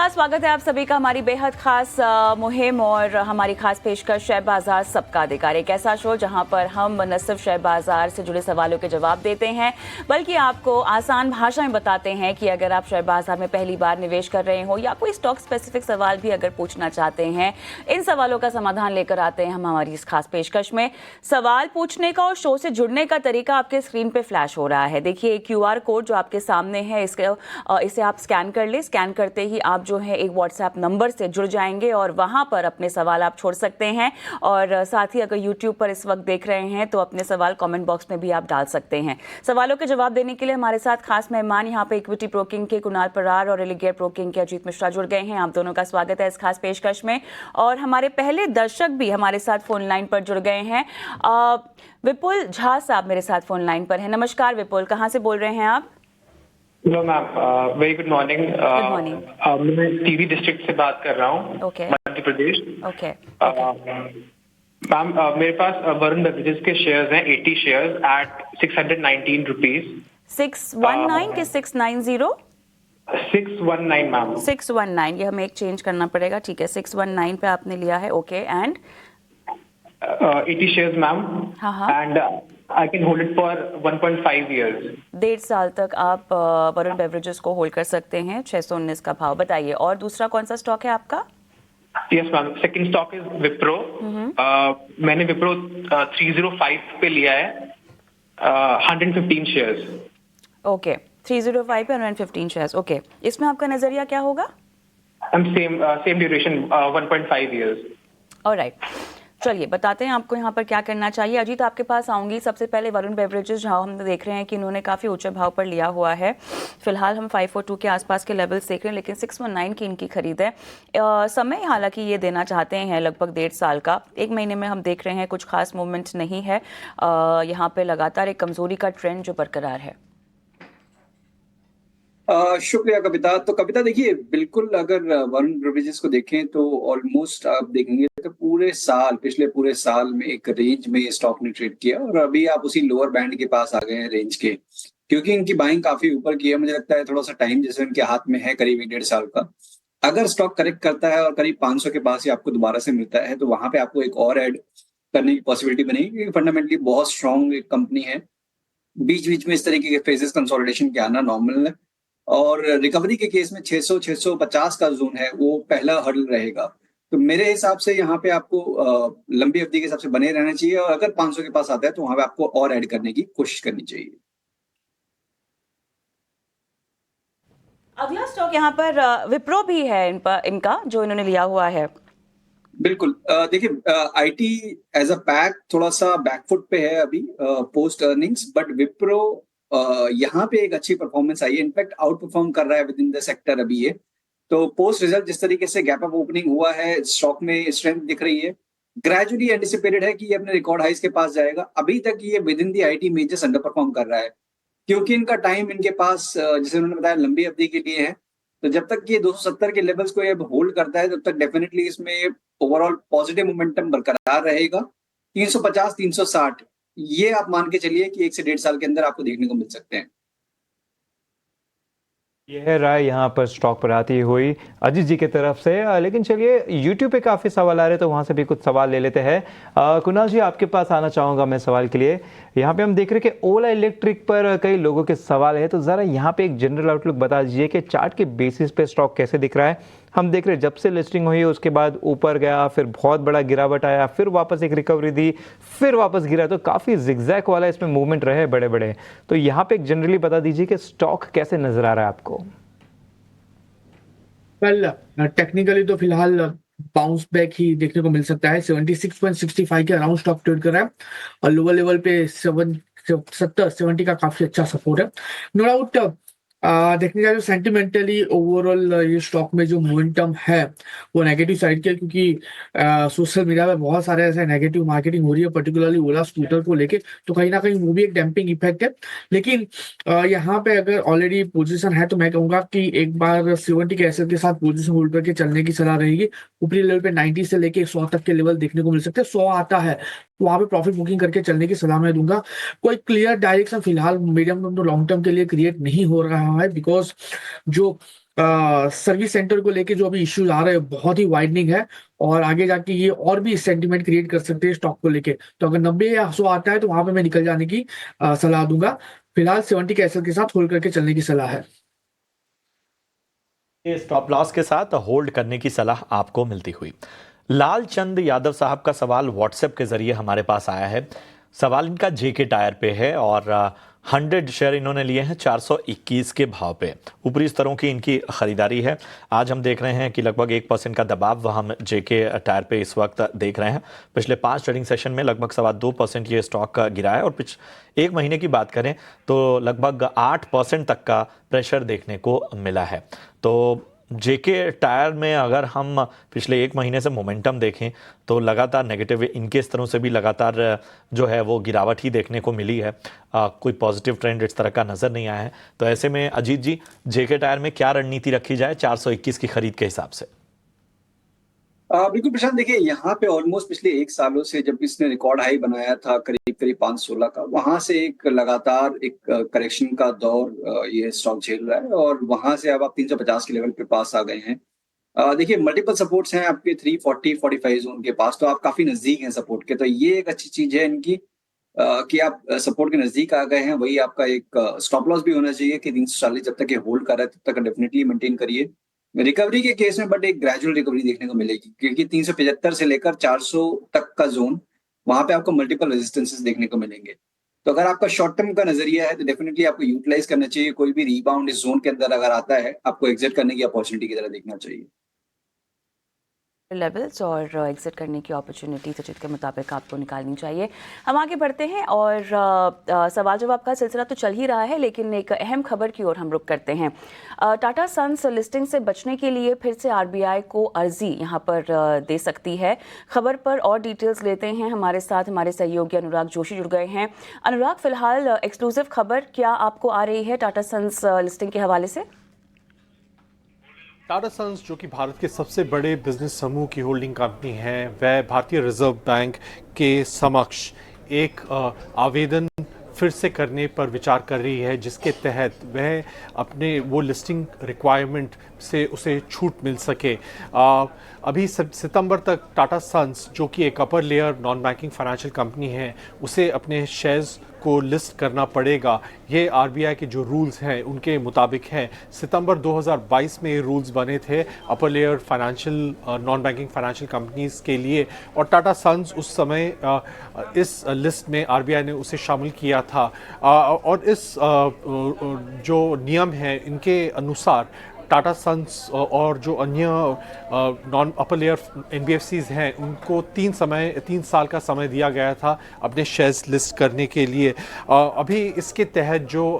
नमस्कार, स्वागत है आप सभी का हमारी बेहद खास मुहिम और हमारी खास पेशकश शेयर बाजार सबका अधिकार। एक ऐसा शो जहां पर हम न सिर्फ शेयर बाजार से जुड़े सवालों के जवाब देते हैं बल्कि आपको आसान भाषा में बताते हैं कि अगर आप शेयर बाजार में पहली बार निवेश कर रहे हो या कोई स्टॉक स्पेसिफिक सवाल भी अगर पूछना चाहते हैं, इन सवालों का समाधान लेकर आते हैं हम हमारी इस खास पेशकश में। सवाल पूछने का और शो से जुड़ने का तरीका आपके स्क्रीन पे फ्लैश हो रहा है। देखिए QR कोड जो आपके सामने है, इसे आप स्कैन कर ले। स्कैन करते ही आप जो है एक व्हाट्सएप नंबर से जुड़ जाएंगे और वहां पर अपने सवाल आप छोड़ सकते हैं। और साथ ही अगर यूट्यूब पर इस वक्त देख रहे हैं तो अपने सवाल कमेंट बॉक्स में भी आप डाल सकते हैं। सवालों के जवाब देने के लिए हमारे साथ खास मेहमान यहाँ पे इक्विटी ब्रोकिंग के कुणाल परार और एलिगेयर ब्रोकिंग के अजीत मिश्रा जुड़ गए हैं। आप दोनों का स्वागत है इस खास पेशकश में। और हमारे पहले दर्शक भी हमारे साथ फोन लाइन पर जुड़ गए हैं। विपुल झा साहब मेरे साथ फोन लाइन पर हैं। नमस्कार विपुल, कहाँ से बोल रहे हैं आप? Hello ma'am, very good morning. Good morning. मैं टीवी डिस्ट्रिक्ट से बात कर रहा हूँ, मध्य प्रदेश। ओके मैम, मेरे पास वरुण बेवरेजेस के शेयर्स हैं, 80 शेयर्स एट 619 रुपीज। 619 के 690? 619 मैम। 619, ये हमें एक चेंज करना पड़ेगा। ठीक है, 619 पे आपने लिया है। Okay and 80 shares ma'am, and I can hold it for 1.5 years। 1.5 साल तक आप वरुण बेवरेजेस को होल्ड कर सकते हैं। 619 का भाव बताइए। और दूसरा कौन सा स्टॉक है आपका? Yes ma'am, second stock is Wipro. मैंने विप्रो 305 पे लिया है, 115 शेयर्स। ओके, 305 पे 115 शेयर्स। ओके, इसमें आपका नजरिया क्या होगा? Same duration, 1.5 years। ऑलराइट, चलिए बताते हैं आपको यहाँ पर क्या करना चाहिए। अजीत, आपके पास आऊंगी। सबसे पहले वरुण बेवरेजेस जहाँ हम देख रहे हैं कि इन्होंने काफ़ी ऊंचे भाव पर लिया हुआ है। फिलहाल हम 542 के आसपास के लेवल्स देख रहे हैं, लेकिन 619 की इनकी खरीद है। समय हालांकि ये देना चाहते हैं लगभग 1.5 साल का। एक महीने में हम देख रहे हैं कुछ खास मूवमेंट नहीं है। यहाँ पे लगातार एक कमजोरी का ट्रेंड जो बरकरार है। शुक्रिया कविता। तो कविता देखिए, बिल्कुल अगर वरुण बेवरेजेस को देखें तो ऑलमोस्ट आप देखेंगे तो पिछले पूरे साल में एक रेंज में स्टॉक ने ट्रेड किया और अभी आप उसी लोअर बैंड के पास आ गए हैं रेंज के, क्योंकि इनकी बाइंग काफी ऊपर की है। मुझे लगता है थोड़ा सा टाइम जैसे इनके हाथ में है, करीब 1.5 साल का। अगर स्टॉक करेक्ट करता है और करीब 500 के पास ही आपको दोबारा से मिलता है तो वहां पे आपको एक और ऐड करने की पॉसिबिलिटी बनेगी, क्योंकि फंडामेंटली बहुत स्ट्रॉन्ग एक कंपनी है। बीच बीच में इस तरीके के फेजेस कंसोलिडेशन के आना नॉर्मल है और रिकवरी के केस में 600-650 का जोन है, वो पहला हर्डल रहेगा। तो मेरे हिसाब से यहाँ पे आपको लंबी अवधि के हिसाब से बने रहना चाहिए और अगर 500 के पास आता है तो वहां पे आपको और ऐड करने की कोशिश करनी चाहिए। अगला स्टॉक यहाँ पर विप्रो भी है इनका जो इन्होंने लिया हुआ है। बिल्कुल, देखिए आईटी एज अ पैक थोड़ा सा बैकफुट पे है अभी पोस्ट अर्निंग्स, बट विप्रो यहाँ पे एक अच्छी परफॉर्मेंस आई है। इनफैक्ट आउट परफॉर्म कर रहा है विद इन द सेक्टर अभी ये। तो पोस्ट रिजल्ट जिस तरीके से गैप अप ओपनिंग हुआ है, स्टॉक में स्ट्रेंथ दिख रही है। ग्रेजुअली एंटिसिपेटेड है कि ये अपने रिकॉर्ड हाइस के पास जाएगा। अभी तक ये with in the IT measures under perform कर रहा है, क्योंकि इनका टाइम इनके पास जैसे उन्होंने बताया लंबी अवधि के लिए है। तो जब तक ये 270 के लेवल्स को ये होल्ड करता है तब तक डेफिनेटली इसमें ओवरऑल पॉजिटिव मोमेंटम बरकरार रहेगा। 350-360 ये आप मान के चलिए कि 1 से 1.5 साल के अंदर आपको देखने को मिल सकते हैं। यह राय यहाँ पर स्टॉक पर आती हुई अजीत जी की तरफ से। लेकिन चलिए YouTube पे काफ़ी सवाल आ रहे हैं तो वहाँ से भी कुछ सवाल ले लेते हैं। कुणाल जी, आपके पास आना चाहूँगा मैं सवाल के लिए। यहाँ पे हम देख रहे हैं कि ओला इलेक्ट्रिक पर कई लोगों के सवाल है, तो ज़रा यहाँ पे एक जनरल आउटलुक बता दीजिए कि चार्ट के बेसिस पे स्टॉक कैसे दिख रहा है। हम देख रहे हैं जब से लिस्टिंग हुई उसके बाद ऊपर गया, फिर बहुत बड़ा गिरावट आया, फिर वापस एक रिकवरी दी, फिर वापस गिरा, तो काफ़ी जिगजैग वाला इसमें मूवमेंट रहे बड़े बड़े। तो यहाँ पे एक जनरली बता दीजिए कि स्टॉक कैसे नजर आ रहा है आपको? वेल, टेक्निकली तो फिलहाल बाउंस बैक ही देखने को मिल सकता है। 76.65 के अराउंड स्टॉक ट्रेड कर रहा है और लोअर लेवल पे 70 का काफी अच्छा सपोर्ट है। नो डाउट देखने जाए तो सेंटिमेंटली ओवरऑल ये स्टॉक में जो मोमेंटम है वो नेगेटिव साइड के, क्योंकि सोशल मीडिया पे बहुत सारे ऐसे नेगेटिव मार्केटिंग हो रही है पर्टिकुलरली ओला स्कूटर को लेके, तो कहीं ना कहीं वो भी एक डैम्पिंग इफेक्ट है। लेकिन यहाँ पे अगर ऑलरेडी पोजीशन है तो मैं कहूंगा कि एक बार 70 के एसएल के साथ पोजीशन होल्ड करके चलने की सलाह रहेगी। ऊपरी लेवल पे 90 से लेके 100 तक के लेवल देखने को मिल सकते हैं। 100 आता है तो वहां पे प्रॉफिट बुकिंग करके चलने की सलाह मैं दूंगा। कोई क्लियर डायरेक्शन फिलहाल मीडियम टर्म तो लॉन्ग टर्म के लिए क्रिएट नहीं हो रहा है, बिकॉज जो सर्विस सेंटर को लेके जो अभी इश्यूज आ रहे हैं बहुत ही वाइडनिंग है, और आगे जाके ये और भी सेंटिमेंट क्रिएट कर सकते हैं स्टॉक को लेके। तो अगर 90 या 100 आता है तो वहां पे मैं निकल जाने की सलाह दूंगा। फिलहाल 70 के एसएल के साथ होल्ड करके चलने की सलाह है। स्टॉप लॉस के साथ होल्ड करने की सलाह आपको मिलती हुई। लालचंद यादव साहब का सवाल व्हाट्सएप के जरिए हमारे पास आया है। सवाल इनका जेके टायर पे है और 100 शेयर इन्होंने लिए हैं 421 के भाव पे। ऊपरी स्तरों की इनकी खरीदारी है। आज हम देख रहे हैं कि लगभग 1% का दबाव हम जेके टायर पे इस वक्त देख रहे हैं। पिछले 5 ट्रेडिंग सेशन में लगभग 2.25% ये स्टॉक गिरा है, और एक महीने की बात करें तो लगभग 8% तक का प्रेशर देखने को मिला है। तो जेके टायर में अगर हम पिछले 1 महीने से मोमेंटम देखें तो लगातार नेगेटिव इनके स्तरों से भी लगातार जो है वो गिरावट ही देखने को मिली है। कोई पॉजिटिव ट्रेंड इस तरह का नज़र नहीं आया है। तो ऐसे में अजीत जी, जेके टायर में क्या रणनीति रखी जाए 421 की खरीद के हिसाब से? बिल्कुल प्रशांत, देखिए यहाँ पे ऑलमोस्ट पिछले 1 सालों से जब इसने रिकॉर्ड हाई बनाया था करीब 516 का, वहां से एक लगातार एक करेक्शन का दौर ये स्टॉक झेल रहा है, और वहां से अब आप 350 के लेवल पे पास आ गए हैं। देखिए मल्टीपल सपोर्ट्स हैं आपके 340-45 जोन के पास, तो आप काफी नजदीक हैं सपोर्ट के। तो ये एक अच्छी चीज है इनकी कि आप सपोर्ट के नजदीक आ गए हैं। वही आपका एक स्टॉप लॉस भी होना चाहिए कि 340 जब तक ये होल्ड कर रहा है तब तक डेफिनेटली मेंटेन करिए। रिकवरी के केस में बट एक ग्रेजुअल रिकवरी देखने को मिलेगी, क्योंकि 375 से लेकर 400 तक का जोन, वहां पे आपको मल्टीपल रेजिस्टेंसेस देखने को मिलेंगे। तो अगर आपका शॉर्ट टर्म का नजरिया है तो डेफिनेटली आपको यूटिलाइज करना चाहिए। कोई भी रीबाउंड इस जोन के अंदर अगर आता है, आपको एग्जिट करने की अपॉर्चुनिटी की तरह देखना चाहिए। लेवल्स और एग्जिट करने की अपॉर्चुनिटी सचित के मुताबिक आपको निकालनी चाहिए। हम आगे बढ़ते हैं और सवाल जवाब का सिलसिला तो चल ही रहा है, लेकिन एक अहम खबर की ओर हम रुख करते हैं। टाटा सन्स लिस्टिंग से बचने के लिए फिर से आरबीआई को अर्जी यहां पर दे सकती है। खबर पर और डिटेल्स लेते हैं। हमारे साथ हमारे सहयोगी अनुराग जोशी जुड़ गए हैं। अनुराग, फिलहाल एक्सक्लूसिव खबर क्या आपको आ रही है टाटा सन्स लिस्टिंग के हवाले से? टाटा सन्स, जो कि भारत के सबसे बड़े बिजनेस समूह की होल्डिंग कंपनी है, वह भारतीय रिजर्व बैंक के समक्ष एक आवेदन फिर से करने पर विचार कर रही है, जिसके तहत वह अपने वो लिस्टिंग रिक्वायरमेंट से उसे छूट मिल सके। अभी सितंबर तक टाटा सन्स, जो कि एक upper layer non banking financial company है, उसे अपने शेयर्स को लिस्ट करना पड़ेगा। ये आरबीआई के जो रूल्स हैं उनके मुताबिक है। सितंबर 2022 में ये रूल्स बने थे upper layer financial non banking financial companies के लिए, और टाटा सन्स उस समय इस लिस्ट में आरबीआई ने उसे शामिल किया था। और इस जो नियम है इनके अनुसार टाटा सन्स और जो अन्य नॉन अपर लेयर एनबीएफसीज हैं उनको 3 साल का समय दिया गया था अपने शेयर्स लिस्ट करने के लिए। अभी इसके तहत जो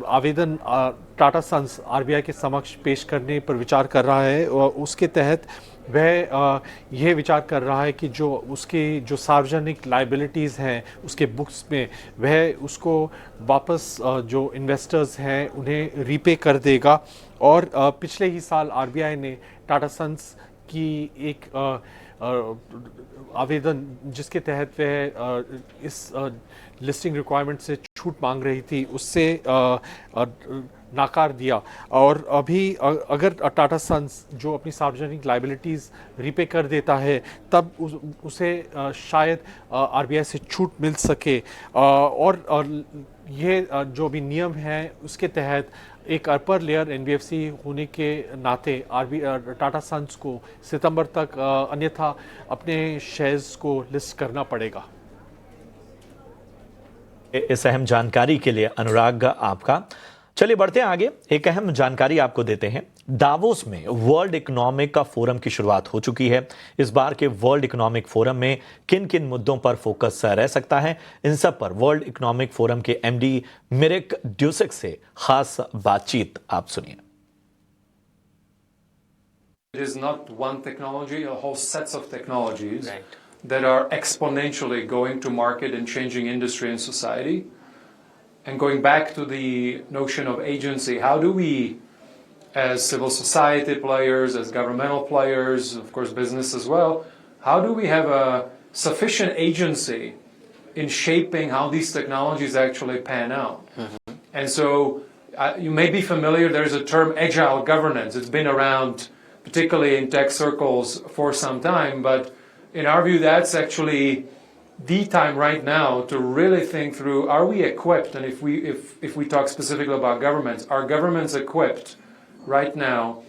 आवेदन टाटा सन्स आरबीआई के समक्ष पेश करने पर विचार कर रहा है, उसके तहत वह यह विचार कर रहा है कि जो उसकी जो सार्वजनिक लाइबिलिटीज़ हैं उसके बुक्स में, वह उसको वापस जो इन्वेस्टर्स हैं उन्हें रीपे कर देगा। और पिछले ही साल आरबीआई ने टाटा सन्स की एक आवेदन, जिसके तहत वह इस लिस्टिंग रिक्वायरमेंट से छूट मांग रही थी, उससे नाकार दिया। और अभी अगर टाटा सन्स जो अपनी सार्वजनिक लाइबिलिटीज़ रीपे कर देता है, तब उसे शायद आरबीआई से छूट मिल सके। और ये जो भी नियम है उसके तहत एक अपर लेयर एनबीएफसी होने के नाते टाटा सन्स को सितंबर तक अन्यथा अपने शेयर्स को लिस्ट करना पड़ेगा। इस अहम जानकारी के लिए अनुराग आपका। चलिए बढ़ते हैं आगे। एक अहम जानकारी आपको देते हैं। दावोस में वर्ल्ड इकोनॉमिक फोरम की शुरुआत हो चुकी है। इस बार के वर्ल्ड इकोनॉमिक फोरम में किन किन मुद्दों पर फोकस रह सकता है, इन सब पर वर्ल्ड इकोनॉमिक फोरम के एमडी मिरिक ड्यूसिक से खास बातचीत आप सुनिए। It is not one technology, a whole sets of technologies that are exponentially going to market and changing industry and society. And going back to the notion of agency, how do we, as civil society players, as governmental players, of course business as well, how do we have a sufficient agency in shaping how these technologies actually pan out? And so you may be familiar, there's a term agile governance. It's been around, particularly in tech circles, for some time, but in our view, that's actually the time right now to really think through, are we equipped, and if we talk specifically about governments, are governments equipped right now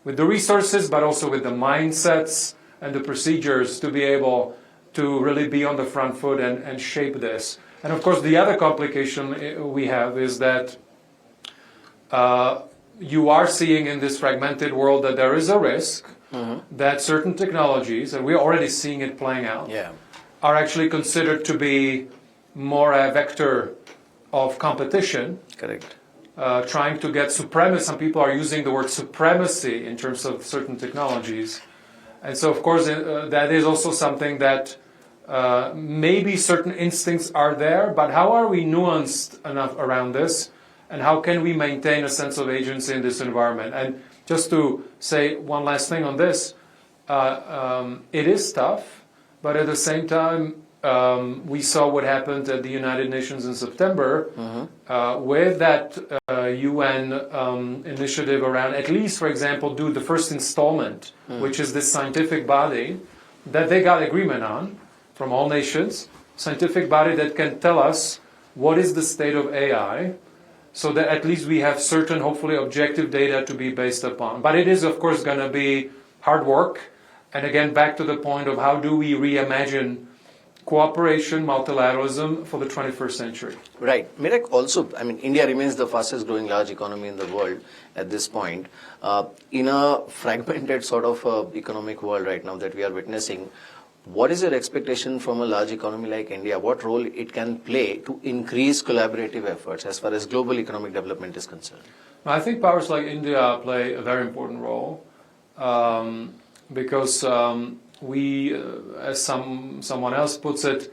with the resources, but also with the mindsets and the procedures to be able to really be on the front foot and shape this. And of course, the other complication we have is that you are seeing in this fragmented world that there is a risk that certain technologies, and we're already seeing it playing out, are actually considered to be more a vector of competition. Correct. Trying to get supremacy. Some people are using the word supremacy in terms of certain technologies. And so, of course, that is also something that maybe certain instincts are there, but how are we nuanced enough around this? And how can we maintain a sense of agency in this environment? And just to say one last thing on this, it is tough, but at the same time, we saw what happened at the United Nations in September with that UN initiative around, at least, for example, do the first installment, which is this scientific body that they got agreement on from all nations, scientific body that can tell us what is the state of AI, so that at least we have certain, hopefully, objective data to be based upon. But it is, of course, going to be hard work. And again, back to the point of how do we reimagine cooperation, multilateralism for the 21st century. Right. Mirek, also, I mean, India remains the fastest growing large economy in the world at this point. In a fragmented sort of economic world right now that we are witnessing, what is your expectation from a large economy like India? What role it can play to increase collaborative efforts as far as global economic development is concerned? I think powers like India play a very important role because we, as someone else puts it,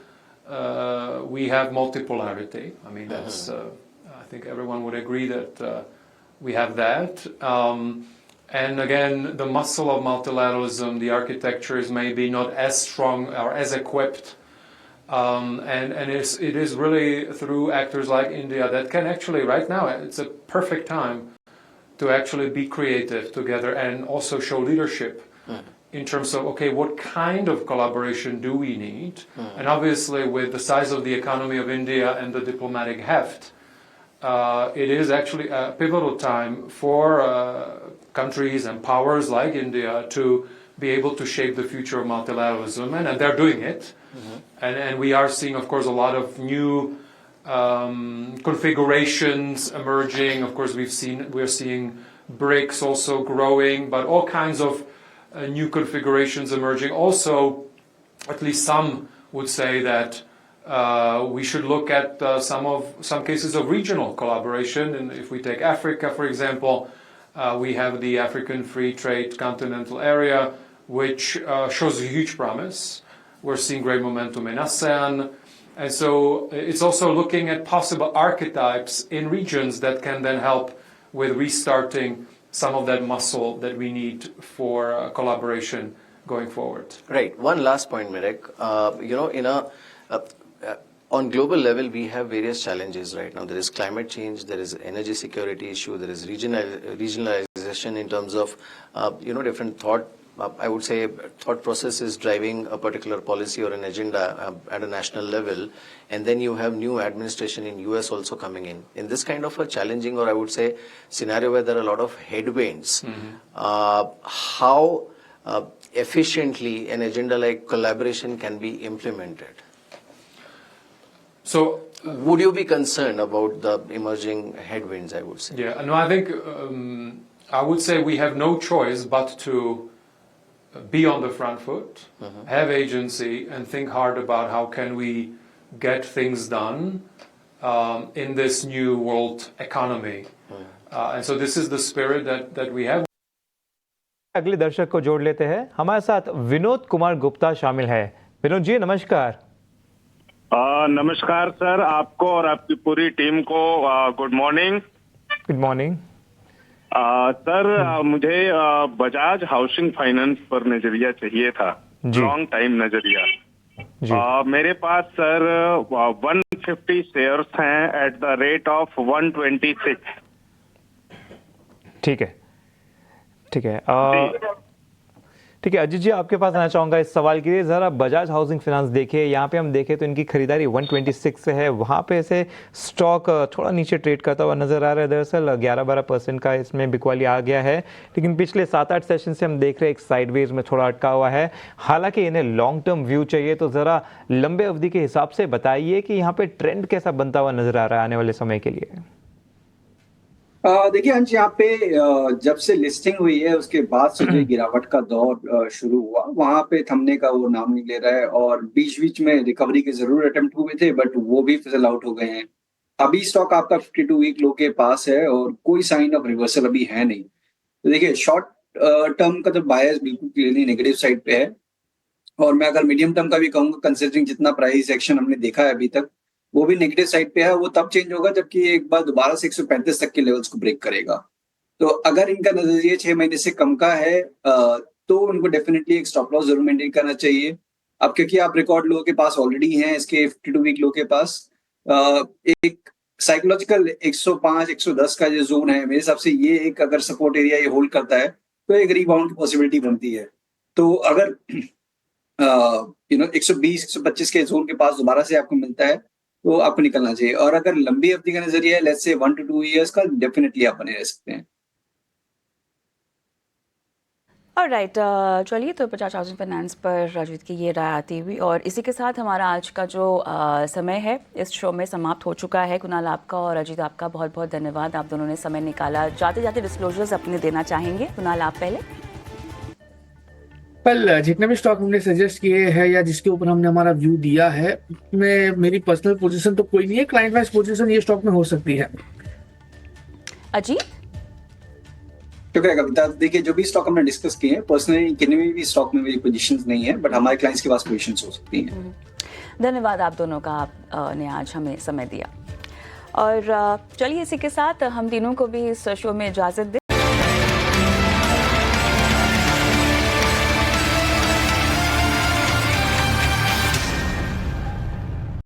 we have multipolarity. I mean, that's, I think everyone would agree that we have that. And again, the muscle of multilateralism, the architecture is maybe not as strong or as equipped. And it is really through actors like India that can actually, right now, it's a perfect time to actually be creative together and also show leadership in terms of, okay, what kind of collaboration do we need? And obviously, with the size of the economy of India and the diplomatic heft, it is actually a pivotal time for countries and powers like India to be able to shape the future of multilateralism, and they're doing it. And we are seeing, of course, a lot of new configurations emerging. Of course, we're seeing BRICS also growing, but all kinds of new configurations emerging. Also, at least some would say that we should look at some cases of regional collaboration. And if we take Africa, for example, we have the African Free Trade Continental Area, which shows a huge promise. We're seeing great momentum in ASEAN. And so it's also looking at possible archetypes in regions that can then help with restarting some of that muscle that we need for collaboration going forward. Right. One last point, Mirek. On global level, we have various challenges right now. There is climate change, there is energy security issue, there is regionalization in terms of, different thought processes driving a particular policy or an agenda at a national level. And then you have new administration in US also coming in. In this kind of a challenging, or I would say, scenario where there are a lot of headwinds, how efficiently an agenda like collaboration can be implemented? So, would you be concerned about the emerging headwinds, I would say? Yeah, no, I think I would say we have no choice but to be on the front foot, have agency, and think hard about how can we get things done in this new world economy. And so this is the spirit that we have. अगले दर्शक को जोड़ लेते हैं. हमारे साथ विनोद कुमार गुप्ता शामिल है. विनोद जी, नमस्कार. नमस्कार सर, आपको और आपकी पूरी टीम को good morning. Good morning sir, मुझे बजाज हाउसिंग फाइनेंस पर नजरिया चाहिए था, लॉन्ग टाइम नजरिया. मेरे पास सर 150 शेयर्स हैं एट द रेट ऑफ 126. ठीक है, ठीक है। ठीक है अजीत जी, आपके पास आना चाहूँगा इस सवाल के लिए। ज़रा बजाज हाउसिंग फाइनेंस देखिए, यहाँ पे हम देखें तो इनकी खरीदारी 126 से है, वहाँ पे से स्टॉक थोड़ा नीचे ट्रेड करता हुआ नज़र आ रहा है। दरअसल 11-12% का इसमें बिकवाली आ गया है, लेकिन पिछले 7-8 सेशन से हम देख रहे हैं एक साइडवेज में थोड़ा अटका हुआ है। हालांकि इन्हें लॉन्ग टर्म व्यू चाहिए, तो ज़रा लंबे अवधि के हिसाब से बताइए कि यहाँ पे ट्रेंड कैसा बनता हुआ नज़र आ रहा है आने वाले समय के लिए। देखिए अंश, यहाँ पे जब से लिस्टिंग हुई है उसके बाद से जो गिरावट का दौर शुरू हुआ, वहां पे थमने का वो नाम नहीं ले रहा है। और बीच बीच में रिकवरी के जरूर अटेम्प्ट हुए थे, बट वो भी फिसल आउट हो गए हैं। अभी स्टॉक आपका 52 वीक लो के पास है और कोई साइन ऑफ रिवर्सल अभी है नहीं। तो देखिए शॉर्ट टर्म का तो बायस बिल्कुल क्लियरली नेगेटिव साइड पे है। और मैं अगर मीडियम टर्म का भी कहूंगा, कंसिडरिंग जितना प्राइस एक्शन हमने देखा है अभी तक, वो भी नेगेटिव साइड पे है। वो तब चेंज होगा जबकि एक बार दोबारा से 135 तक के लेवल्स को ब्रेक करेगा। तो अगर इनका नजरिया 6 महीने से कम का है तो उनको डेफिनेटली एक स्टॉप लॉस जरूर मेंटेन करना चाहिए। अब क्योंकि आप रिकॉर्ड लो के पास ऑलरेडी हैं, इसके 52 वीक लो के पास एक साइकोलॉजिकल 105 110 का जो जोन है, मेरे हिसाब से ये एक अगर सपोर्ट एरिया ये होल्ड करता है तो एक रिबाउंड की पॉसिबिलिटी बनती है। तो अगर 120 125 के जोन के पास दोबारा से आपको मिलता है तो आपको निकलना चाहिए। और अगर लंबी अवधि का नजरिया है, लेट्स से 1 to 2 ईयर्स का, डेफिनेटली आप बने रह सकते हैं। ऑलराइट, चलिए तो बजाज हाउसिंग फाइनेंस पर अजीत की ये राय आती हुई और इसी के साथ हमारा आज का जो समय है इस शो में समाप्त हो चुका है। कुणाल आपका और अजीत आपका बहुत बहुत धन्यवाद, आप दोनों ने समय निकाला। जाते जाते डिस्क्लोजर्स अपने देना चाहेंगे? कुणाल आप पहले। कल जितने भी स्टॉक हमने सजेस्ट किए हैं या जिसके ऊपर हमने हमारा व्यू दिया है, उसमें मेरी पर्सनल पोजीशन तो कोई नहीं है, क्लाइंट वाइज पोजीशन ये स्टॉक में हो सकती है। अजीत? शुक्रिया कविता। देखिए जो भी स्टॉक हमने डिस्कस किए हैं, पर्सनली किसी भी स्टॉक में मेरी पोजीशंस नहीं है, बट हमारे क्लाइंट्स के पास पोजीशंस हो सकती हैं। धन्यवाद आप दोनों का, आपने आज हमें समय दिया। और चलिए इसी के साथ हम तीनों को भी इस शो में इजाज़त दें।